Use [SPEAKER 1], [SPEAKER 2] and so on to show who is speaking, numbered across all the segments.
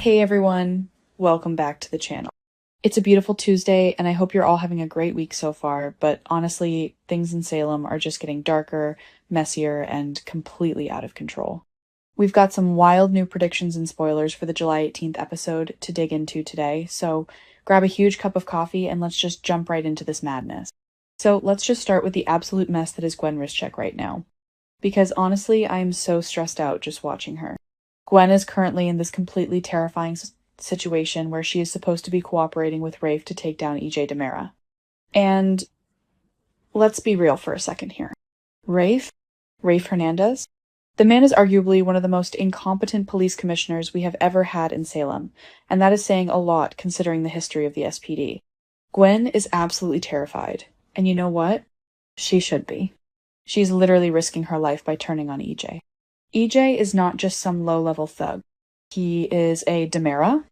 [SPEAKER 1] Hey everyone, welcome back to the channel. It's a beautiful Tuesday and I hope you're all having a great week so far, but honestly, things in Salem are just getting darker, messier, and completely out of control. We've got some wild new predictions and spoilers for the July 18th episode to dig into today, so grab a huge cup of coffee and let's just jump right into this madness. So let's just start with the absolute mess that is Gwen Rischek right now. Because honestly, I am so stressed out just watching her. Gwen is currently in this completely terrifying situation where she is supposed to be cooperating with Rafe to take down EJ DiMera. And let's be real for a second here. Rafe Hernandez? The man is arguably one of the most incompetent police commissioners we have ever had in Salem, and that is saying a lot considering the history of the SPD. Gwen is absolutely terrified, and you know what? She should be. She's literally risking her life by turning on EJ. EJ is not just some low-level thug. He is a DiMera.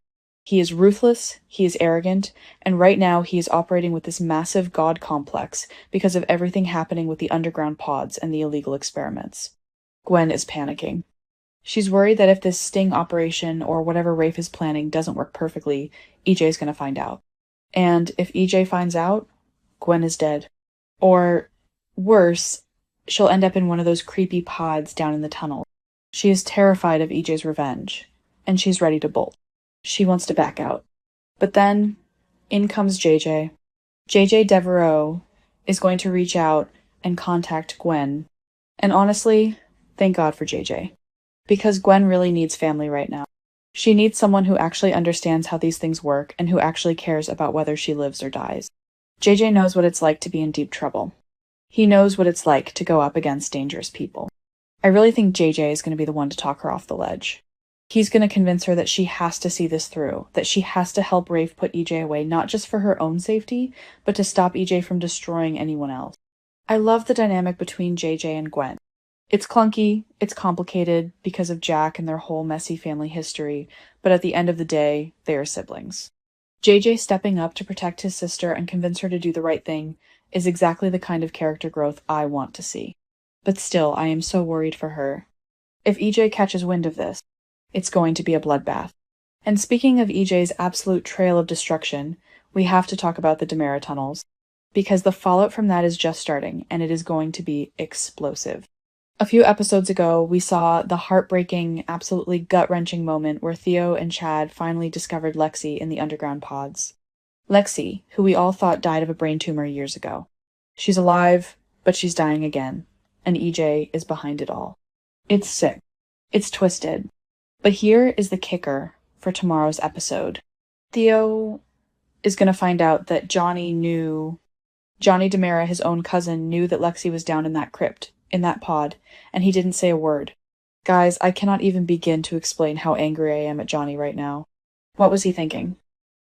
[SPEAKER 1] He is ruthless, he is arrogant, and right now he is operating with this massive god complex because of everything happening with the underground pods and the illegal experiments. Gwen is panicking. She's worried that if this sting operation or whatever Rafe is planning doesn't work perfectly, EJ is going to find out. And if EJ finds out, Gwen is dead. Or, worse, she'll end up in one of those creepy pods down in the tunnel. She is terrified of EJ's revenge, and she's ready to bolt. She wants to back out. But then, in comes JJ. JJ Devereaux is going to reach out and contact Gwen. And honestly, thank God for JJ. Because Gwen really needs family right now. She needs someone who actually understands how these things work and who actually cares about whether she lives or dies. JJ knows what it's like to be in deep trouble. He knows what it's like to go up against dangerous people. I really think JJ is going to be the one to talk her off the ledge. He's going to convince her that she has to see this through, that she has to help Rafe put EJ away, not just for her own safety, but to stop EJ from destroying anyone else. I love the dynamic between JJ and Gwen. It's clunky, it's complicated because of Jack and their whole messy family history, but at the end of the day, they are siblings. JJ stepping up to protect his sister and convince her to do the right thing is exactly the kind of character growth I want to see. But still, I am so worried for her. If EJ catches wind of this, it's going to be a bloodbath. And speaking of EJ's absolute trail of destruction, we have to talk about the DiMera tunnels, because the fallout from that is just starting, and it is going to be explosive. A few episodes ago, we saw the heartbreaking, absolutely gut-wrenching moment where Theo and Chad finally discovered Lexi in the underground pods. Lexi, who we all thought died of a brain tumor years ago. She's alive, but she's dying again, and EJ is behind it all. It's sick. It's twisted. But here is the kicker for tomorrow's episode. Theo is going to find out that Johnny DiMera, his own cousin, knew that Lexi was down in that crypt, in that pod, and he didn't say a word. Guys, I cannot even begin to explain how angry I am at Johnny right now. What was he thinking?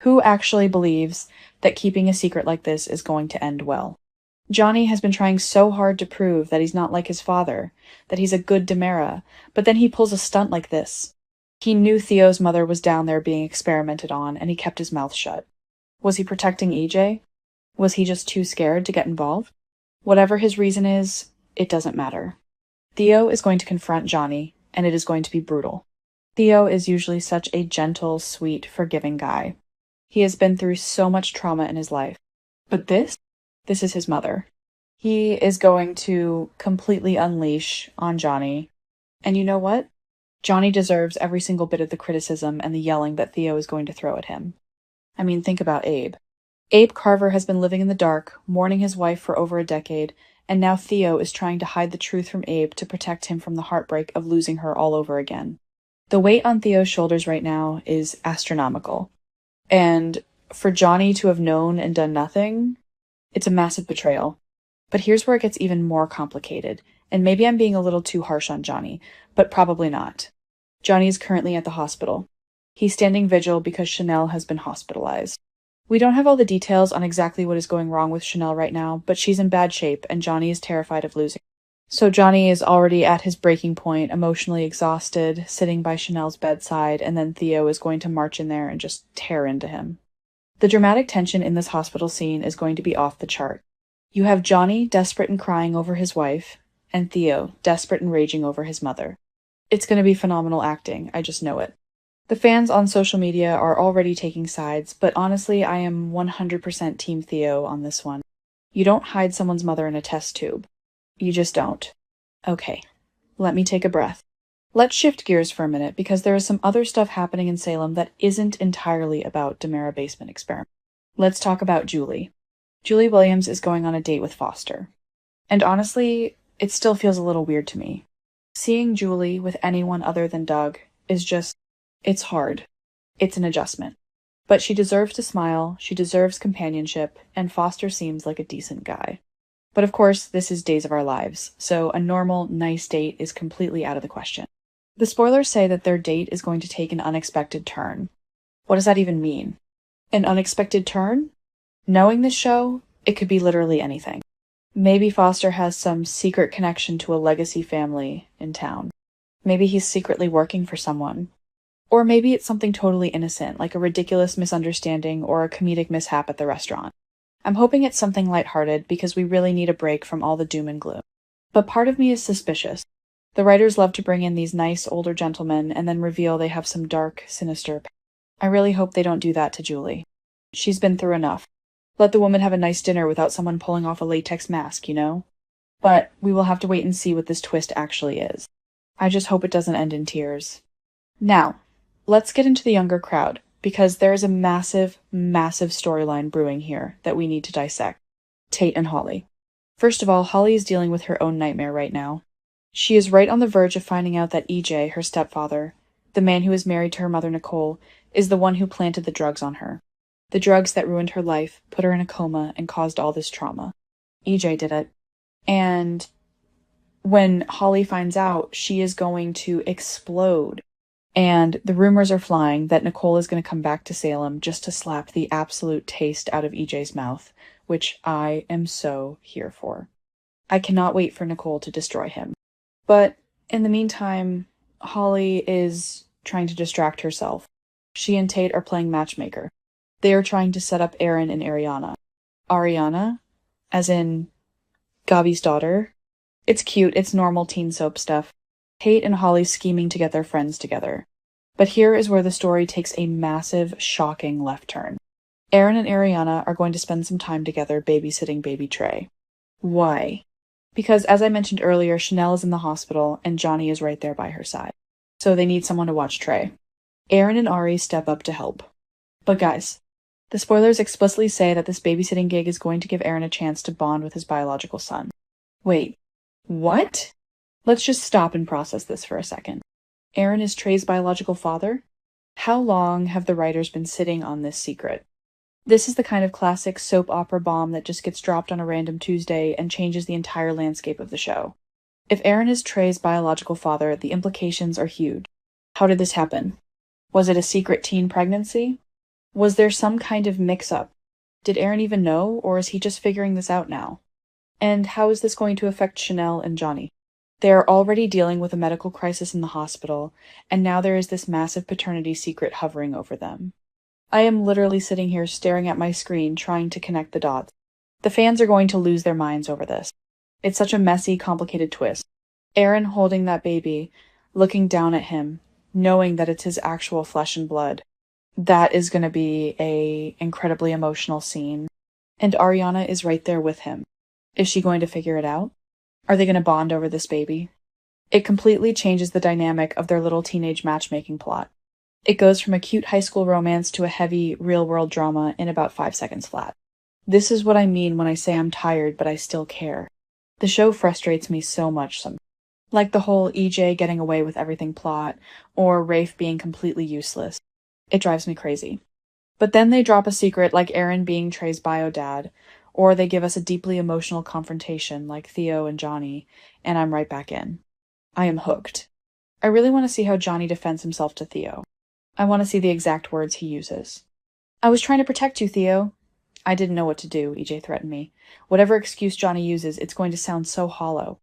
[SPEAKER 1] Who actually believes that keeping a secret like this is going to end well? Johnny has been trying so hard to prove that he's not like his father, that he's a good DiMera, but then he pulls a stunt like this. He knew Theo's mother was down there being experimented on, and he kept his mouth shut. Was he protecting EJ? Was he just too scared to get involved? Whatever his reason is, it doesn't matter. Theo is going to confront Johnny, and it is going to be brutal. Theo is usually such a gentle, sweet, forgiving guy. He has been through so much trauma in his life. But this is his mother. He is going to completely unleash on Johnny. And you know what? Johnny deserves every single bit of the criticism and the yelling that Theo is going to throw at him. I mean, think about Abe. Abe Carver has been living in the dark, mourning his wife for over a decade, and now Theo is trying to hide the truth from Abe to protect him from the heartbreak of losing her all over again. The weight on Theo's shoulders right now is astronomical. And for Johnny to have known and done nothing, it's a massive betrayal. But here's where it gets even more complicated, and maybe I'm being a little too harsh on Johnny, but probably not. Johnny is currently at the hospital. He's standing vigil because Chanel has been hospitalized. We don't have all the details on exactly what is going wrong with Chanel right now, but she's in bad shape, and Johnny is terrified of losing her. So Johnny is already at his breaking point, emotionally exhausted, sitting by Chanel's bedside, and then Theo is going to march in there and just tear into him. The dramatic tension in this hospital scene is going to be off the chart. You have Johnny desperate and crying over his wife, and Theo desperate and raging over his mother. It's going to be phenomenal acting, I just know it. The fans on social media are already taking sides, but honestly, I am 100% Team Theo on this one. You don't hide someone's mother in a test tube. You just don't. Okay, let me take a breath. Let's shift gears for a minute because there is some other stuff happening in Salem that isn't entirely about Demera basement experiment. Let's talk about Julie. Julie Williams is going on a date with Foster. And honestly, it still feels a little weird to me. Seeing Julie with anyone other than Doug is just, it's hard. It's an adjustment. But she deserves to smile, she deserves companionship, and Foster seems like a decent guy. But of course, this is Days of Our Lives, so a normal, nice date is completely out of the question. The spoilers say that their date is going to take an unexpected turn. What does that even mean? An unexpected turn? Knowing this show, it could be literally anything. Maybe Foster has some secret connection to a legacy family in town. Maybe he's secretly working for someone. Or maybe it's something totally innocent, like a ridiculous misunderstanding or a comedic mishap at the restaurant. I'm hoping it's something lighthearted because we really need a break from all the doom and gloom. But part of me is suspicious. The writers love to bring in these nice older gentlemen and then reveal they have some dark, sinister past. I really hope they don't do that to Julie. She's been through enough. Let the woman have a nice dinner without someone pulling off a latex mask, you know? But we will have to wait and see what this twist actually is. I just hope it doesn't end in tears. Now, let's get into the younger crowd, because there is a massive, massive storyline brewing here that we need to dissect. Tate and Holly. First of all, Holly is dealing with her own nightmare right now. She is right on the verge of finding out that EJ, her stepfather, the man who is married to her mother Nicole, is the one who planted the drugs on her. The drugs that ruined her life, put her in a coma, and caused all this trauma. EJ did it. And when Holly finds out, she is going to explode. And the rumors are flying that Nicole is going to come back to Salem just to slap the absolute taste out of EJ's mouth, which I am so here for. I cannot wait for Nicole to destroy him. But in the meantime, Holly is trying to distract herself. She and Tate are playing matchmaker. They are trying to set up Aaron and Ariana. Ariana? As in Gabi's daughter? It's cute, it's normal teen soap stuff. Tate and Holly scheming to get their friends together. But here is where the story takes a massive, shocking left turn. Aaron and Ariana are going to spend some time together babysitting baby Trey. Why? Because as I mentioned earlier, Chanel is in the hospital and Johnny is right there by her side. So they need someone to watch Trey. Aaron and Ari step up to help. But guys, the spoilers explicitly say that this babysitting gig is going to give Aaron a chance to bond with his biological son. Wait, what? Let's just stop and process this for a second. Aaron is Trey's biological father? How long have the writers been sitting on this secret? This is the kind of classic soap opera bomb that just gets dropped on a random Tuesday and changes the entire landscape of the show. If Aaron is Trey's biological father, the implications are huge. How did this happen? Was it a secret teen pregnancy? Was there some kind of mix-up? Did Aaron even know, or is he just figuring this out now? And how is this going to affect Chanel and Johnny? They are already dealing with a medical crisis in the hospital, and now there is this massive paternity secret hovering over them. I am literally sitting here staring at my screen trying to connect the dots. The fans are going to lose their minds over this. It's such a messy, complicated twist. Aaron holding that baby, looking down at him, knowing that it's his actual flesh and blood. That is going to be a incredibly emotional scene. And Ariana is right there with him. Is she going to figure it out? Are they going to bond over this baby? It completely changes the dynamic of their little teenage matchmaking plot. It goes from a cute high school romance to a heavy, real-world drama in about 5 seconds flat. This is what I mean when I say I'm tired, but I still care. The show frustrates me so much sometimes. Like the whole EJ getting away with everything plot, or Rafe being completely useless. It drives me crazy. But then they drop a secret like Aaron being Trey's bio dad, or they give us a deeply emotional confrontation like Theo and Johnny, and I'm right back in. I am hooked. I really want to see how Johnny defends himself to Theo. I want to see the exact words he uses. I was trying to protect you, Theo. I didn't know what to do, EJ threatened me. Whatever excuse Johnny uses, it's going to sound so hollow.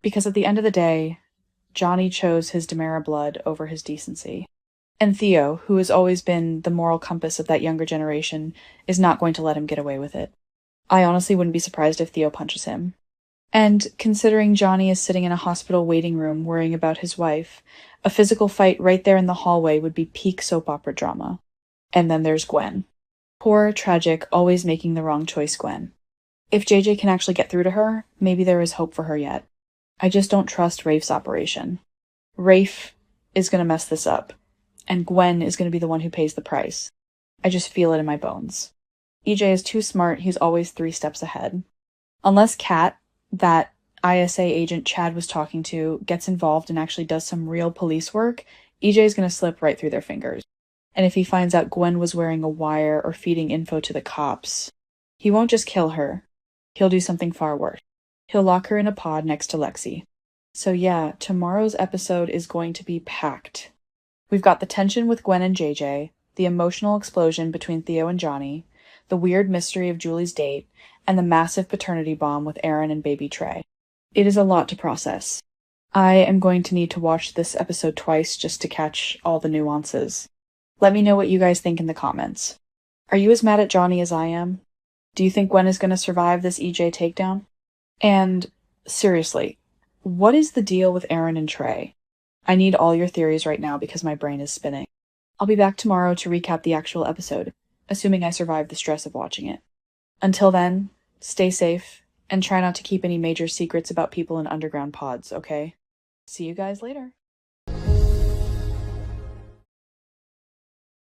[SPEAKER 1] Because at the end of the day, Johnny chose his Demera blood over his decency. And Theo, who has always been the moral compass of that younger generation, is not going to let him get away with it. I honestly wouldn't be surprised if Theo punches him. And considering Johnny is sitting in a hospital waiting room worrying about his wife, a physical fight right there in the hallway would be peak soap opera drama. And then there's Gwen. Poor, tragic, always making the wrong choice Gwen. If JJ can actually get through to her, maybe there is hope for her yet. I just don't trust Rafe's operation. Rafe is going to mess this up, and Gwen is going to be the one who pays the price. I just feel it in my bones. EJ is too smart, he's always 3 steps ahead. Unless Kat, that ISA agent Chad was talking to, gets involved and actually does some real police work, EJ is going to slip right through their fingers. And if he finds out Gwen was wearing a wire or feeding info to the cops, he won't just kill her. He'll do something far worse. He'll lock her in a pod next to Lexi. So yeah, tomorrow's episode is going to be packed. We've got the tension with Gwen and JJ, the emotional explosion between Theo and Johnny, the weird mystery of Julie's date, and the massive paternity bomb with Aaron and baby Trey. It is a lot to process. I am going to need to watch this episode twice just to catch all the nuances. Let me know what you guys think in the comments. Are you as mad at Johnny as I am? Do you think Gwen is going to survive this EJ takedown? And seriously, what is the deal with Aaron and Trey? I need all your theories right now because my brain is spinning. I'll be back tomorrow to recap the actual episode, assuming I survive the stress of watching it. Until then, stay safe and try not to keep any major secrets about people in underground pods, okay? See you guys later.